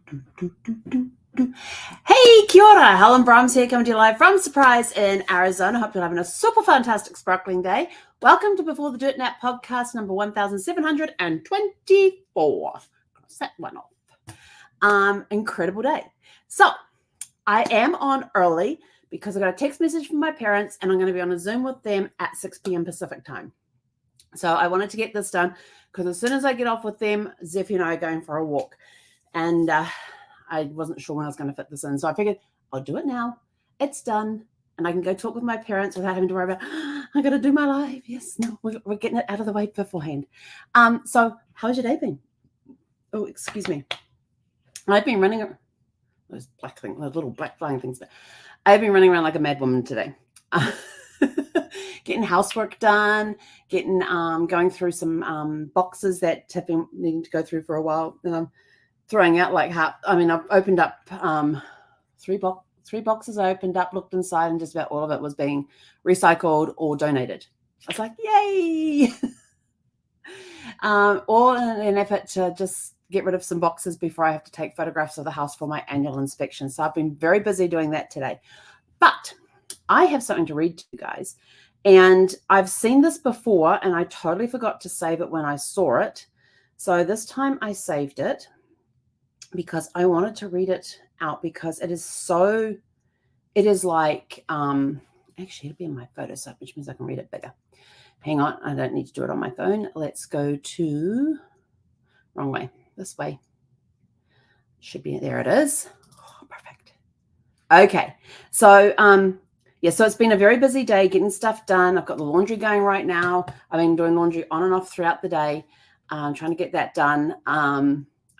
Hey, kia ora. Helen Brahms here, coming to you live from Surprise in Arizona. Hope you're having a super fantastic sparkling day. Welcome to Before the Dirt Nap podcast number 1724. Cross that one off. Incredible day. So I am on early because I got a text message from my parents and I'm going to be on a Zoom with them at 6 p.m. Pacific time. So I wanted to get this done because as soon as I get off with them, Zephy and I are going for a walk. And I wasn't sure when I was going to fit this in. So I figured I'll do it now. It's done. And I can go talk with my parents without having to worry about, I got to do my live. Yes, no, we're getting it out of the way beforehand. So how's your day been? Oh, excuse me. I've been running those black things, those little black flying things. I've been running around like a mad woman today. Getting housework done, getting going through some boxes that have been needing to go through for a while. Throwing out like half. I mean, I've opened up three boxes. I opened up, looked inside, and just about all of it was being recycled or donated. I was like, yay! All in an effort to just get rid of some boxes before I have to take photographs of the house for my annual inspection. So I've been very busy doing that today. But I have something to read to you guys. And I've seen this before, and I totally forgot to save it when I saw it. So this time I saved it because I wanted to read it out because it is like, actually it'll be in my photos up, which means I can read it bigger. Hang on, I don't need to do it on my phone. Let's go to, wrong way, this way. Should be, there it is. Oh, perfect. Okay, so, yeah, so it's been a very busy day getting stuff done. I've got the laundry going right now. I've been doing laundry on and off throughout the day. I'm trying to get that done.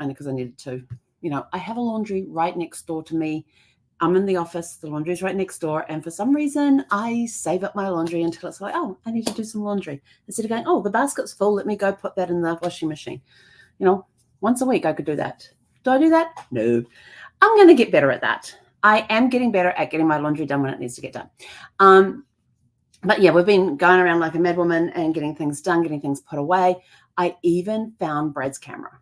Only because I needed to. You know, I have a laundry right next door to me. I'm in the office, the laundry's right next door, and for some reason I save up my laundry until it's like, oh, I need to do some laundry. Instead of going, oh, the basket's full, let me go put that in the washing machine. You know, once a week I could do that. Do I do that? No. I'm going to get better at that. I am getting better at getting my laundry done when it needs to get done. But yeah, we've been going around like a mad woman and getting things done, getting things put away. I even found Brad's camera.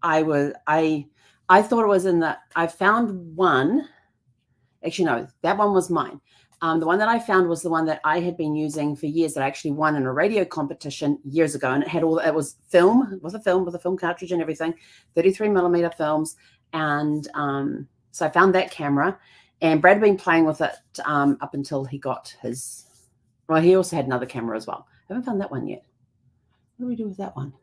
I thought it was I found one. Actually, no, that one was mine. The one that I found was the one that I had been using for years that I actually won in a radio competition years ago. And it had it was film. It was a film with a film cartridge and everything, 33 millimeter films. And so I found that camera. And Brad had been playing with it up until he got his, well, he also had another camera as well. I haven't found that one yet. What do we do with that one?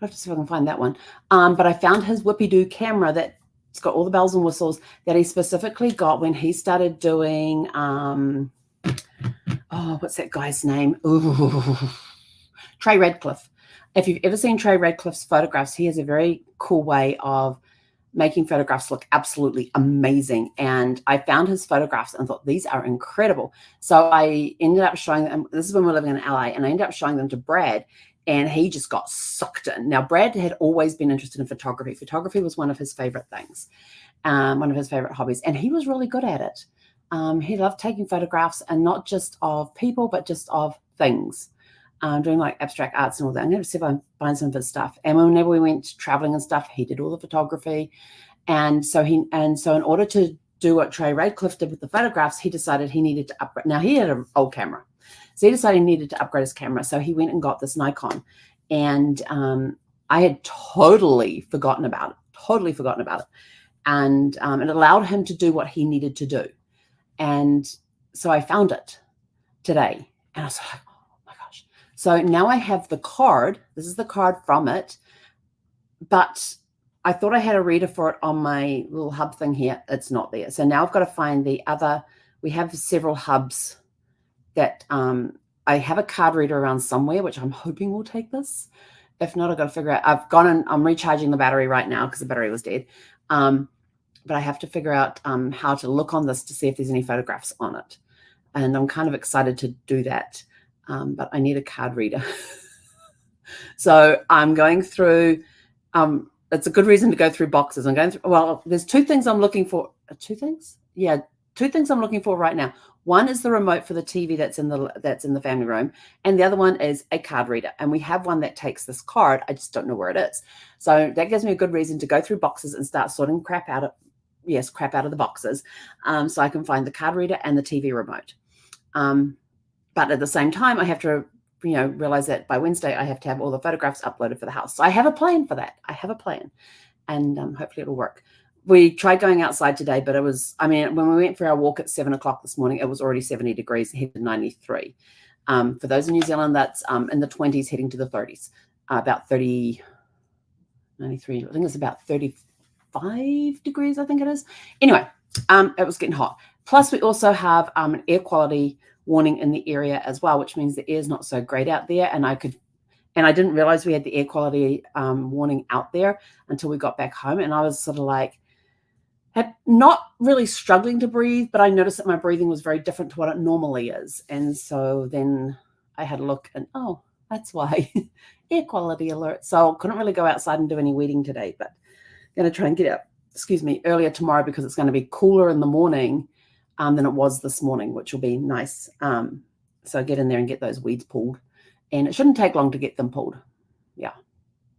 I have to see if I can find that one. But I found his Whoopie-Doo camera that's got all the bells and whistles that he specifically got when he started doing, what's that guy's name? Ooh, Trey Radcliffe. If you've ever seen Trey Radcliffe's photographs, he has a very cool way of making photographs look absolutely amazing. And I found his photographs and thought, these are incredible. So I ended up showing them. This is when we're living in LA, and I ended up showing them to Brad. And he just got sucked in. Now, Brad had always been interested in photography. Photography was one of his favorite things, one of his favorite hobbies. And he was really good at it. He loved taking photographs, and not just of people, but just of things, doing like abstract arts and all that. I'm going to see if I can find some of his stuff. And whenever we went traveling and stuff, he did all the photography. And so in order to do what Trey Radcliffe did with the photographs, he decided he needed to upgrade. Now, he had an old camera. So he decided he needed to upgrade his camera. So he went and got this Nikon. And I had totally forgotten about it. And it allowed him to do what he needed to do. And so I found it today. And I was like, oh my gosh. So now I have the card. This is the card from it. But I thought I had a reader for it on my little hub thing here. It's not there. So now I've got to find the other. We have several hubs that I have a card reader around somewhere, which I'm hoping will take this. If not, I've got to figure out. I've gone and I'm recharging the battery right now because the battery was dead. But I have to figure out how to look on this to see if there's any photographs on it. And I'm kind of excited to do that. But I need a card reader. So I'm going through, it's a good reason to go through boxes. I'm going through, well, there's two things I'm looking for. Two things? Yeah, two things I'm looking for right now. One is the remote for the TV that's in the family room, and the other one is a card reader. And we have one that takes this card. I just don't know where it is. So that gives me a good reason to go through boxes and start sorting crap out of the boxes, so I can find the card reader and the TV remote. But at the same time, I have to realize that by Wednesday I have to have all the photographs uploaded for the house. So I have a plan for that. I have a plan, and hopefully it'll work. We tried going outside today, but it was, when we went for our walk at 7 o'clock this morning, it was already 70 degrees, headed to 93. For those in New Zealand, that's in the 20s, heading to the 30s, about 30, 93, I think it's about 35 degrees, I think it is. Anyway, it was getting hot. Plus, we also have an air quality warning in the area as well, which means the air is not so great out there. And I didn't realize we had the air quality warning out there until we got back home. And I was sort of not really struggling to breathe, but I noticed that my breathing was very different to what it normally is. And so then I had a look and, oh, that's why. Air quality alert. So couldn't really go outside and do any weeding today, but I'm going to try and get out, earlier tomorrow, because it's going to be cooler in the morning than it was this morning, which will be nice. So get in there and get those weeds pulled. And it shouldn't take long to get them pulled. Yeah.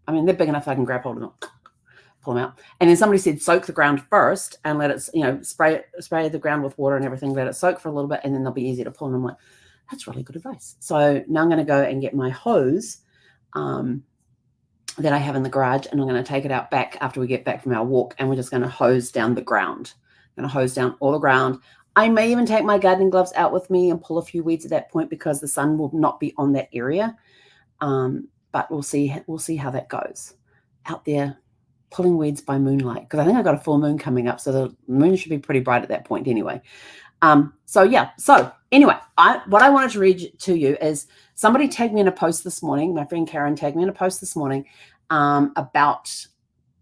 They're big enough I can grab hold of them, pull them out. And then somebody said soak the ground first and let it, spray the ground with water and everything, let it soak for a little bit, and then they'll be easy to pull. And I'm like, that's really good advice. So now I'm going to go and get my hose that I have in the garage, and I'm going to take it out back after we get back from our walk, and we're just going to hose down the ground. I'm going to hose down all the ground. I may even take my gardening gloves out with me and pull a few weeds at that point, because the sun will not be on that area. But we'll see how that goes out there pulling weeds by moonlight, because I think I've got a full moon coming up, so the moon should be pretty bright at that point anyway. So anyway, what I wanted to read to you is somebody tagged me in a post this morning. My friend Karen tagged me in a post this morning about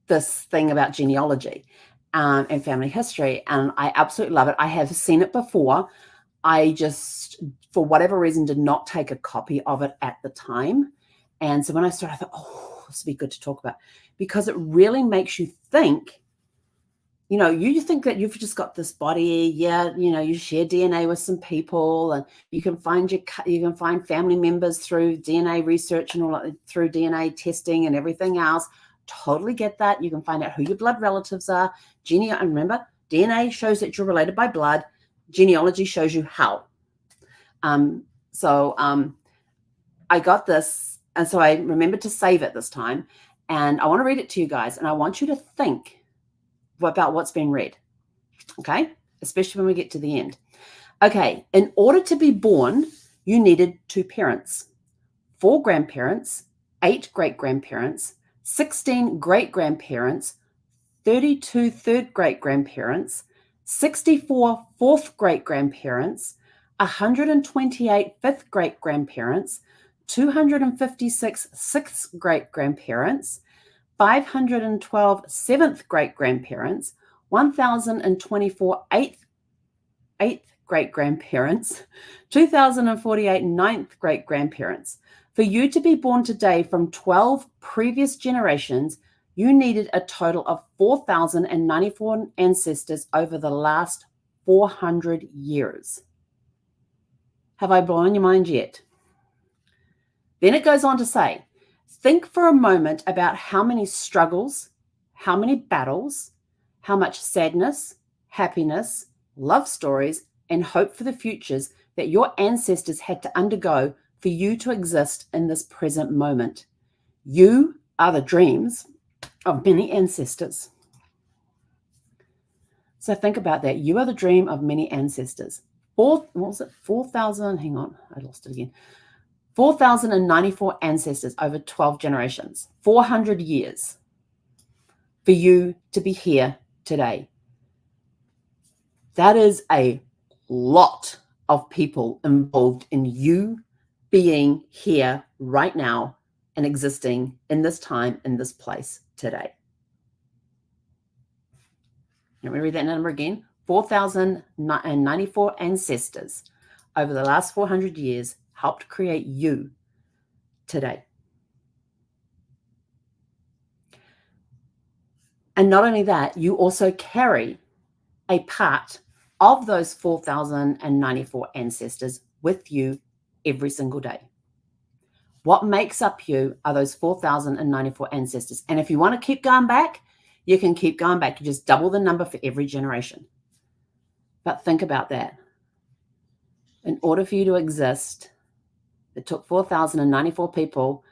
this thing about genealogy and family history. And I absolutely love it. I have seen it before. I just, for whatever reason, did not take a copy of it at the time. And so when I started, I thought, oh, this would be good to talk about, because it really makes you think. You think that you've just got this body, you share DNA with some people, and you can find family members through DNA research and all, through DNA testing and everything else. Totally get that. You can find out who your blood relatives are. And remember, DNA shows that you're related by blood. Genealogy shows you how. I got this, and so I remembered to save it this time, and I want to read it to you guys, and I want you to think about what's been read, okay? Especially when we get to the end. Okay, in order to be born, you needed 2 parents, 4 grandparents, 8 great-grandparents, 16 great-grandparents, 32 third great-grandparents, 64 fourth great-grandparents, 128 fifth great-grandparents, 256 sixth great-grandparents, 512 seventh great-grandparents, 1,024 eighth great-grandparents, 2,048 ninth great-grandparents. For you to be born today from 12 previous generations, you needed a total of 4,094 ancestors over the last 400 years. Have I blown your mind yet? Then it goes on to say, think for a moment about how many struggles, how many battles, how much sadness, happiness, love stories, and hope for the futures that your ancestors had to undergo for you to exist in this present moment. You are the dreams of many ancestors. So think about that. You are the dream of many ancestors. 4,000, hang on, I lost it again. 4,094 ancestors over 12 generations, 400 years for you to be here today. That is a lot of people involved in you being here right now and existing in this time, in this place today. Let me read that number again. 4,094 ancestors over the last 400 years helped create you today. And not only that, you also carry a part of those 4,094 ancestors with you every single day. What makes up you are those 4,094 ancestors. And if you want to keep going back, you can keep going back. You just double the number for every generation. But think about that. In order for you to exist, it took 4,094 people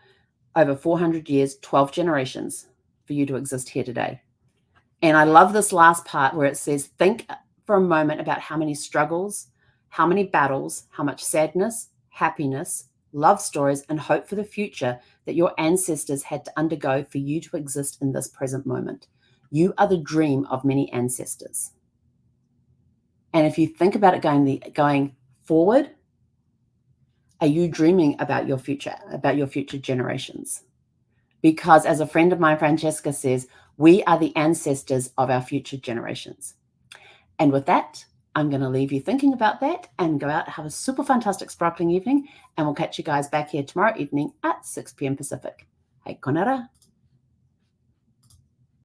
over 400 years, 12 generations for you to exist here today. And I love this last part where it says, think for a moment about how many struggles, how many battles, how much sadness, happiness, love stories, and hope for the future that your ancestors had to undergo for you to exist in this present moment. You are the dream of many ancestors. And if you think about it going forward, are you dreaming about your future generations? Because as a friend of mine, Francesca, says, we are the ancestors of our future generations. And with that, I'm going to leave you thinking about that and go out and have a super fantastic sparkling evening. And we'll catch you guys back here tomorrow evening at 6 p.m. Pacific. Hei konara.